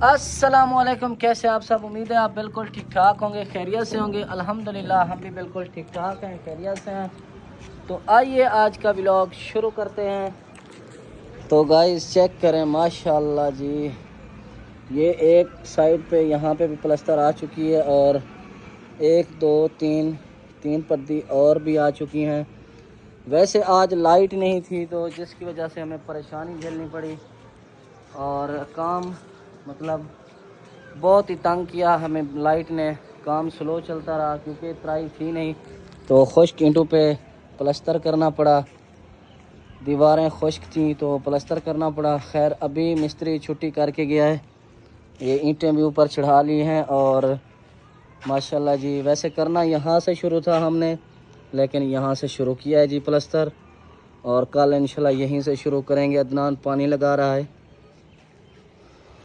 अस्सलामुअलैकुम, कैसे आप सब। उम्मीद है आप बिल्कुल ठीक ठाक होंगे, खैरियत से होंगे। अल्हम्दुलिल्लाह हम भी बिल्कुल ठीक ठाक हैं, खैरियत से हैं। तो आइए आज का व्लॉग शुरू करते हैं। तो गाइस चेक करें, माशाल्लाह जी, ये एक साइड पे यहाँ पे भी प्लास्टर आ चुकी है और एक दो तीन पत्ती और भी आ चुकी हैं। वैसे आज लाइट नहीं थी तो जिसकी वजह से हमें परेशानी झेलनी पड़ी और काम मतलब बहुत ही तंग किया हमें। लाइट ने काम स्लो चलता रहा क्योंकि तराई थी नहीं, तो खुश्क ईंटों पे प्लास्टर करना पड़ा। दीवारें खुश्क थी तो प्लास्टर करना पड़ा। खैर अभी मिस्त्री छुट्टी करके गया है, ये ईंटें भी ऊपर चढ़ा ली हैं और माशाल्लाह जी, वैसे करना यहाँ से शुरू था हमने, लेकिन यहाँ से शुरू किया है जी प्लास्टर और कल इंशाल्लाह यहीं से शुरू करेंगे। अदनान पानी लगा रहा है।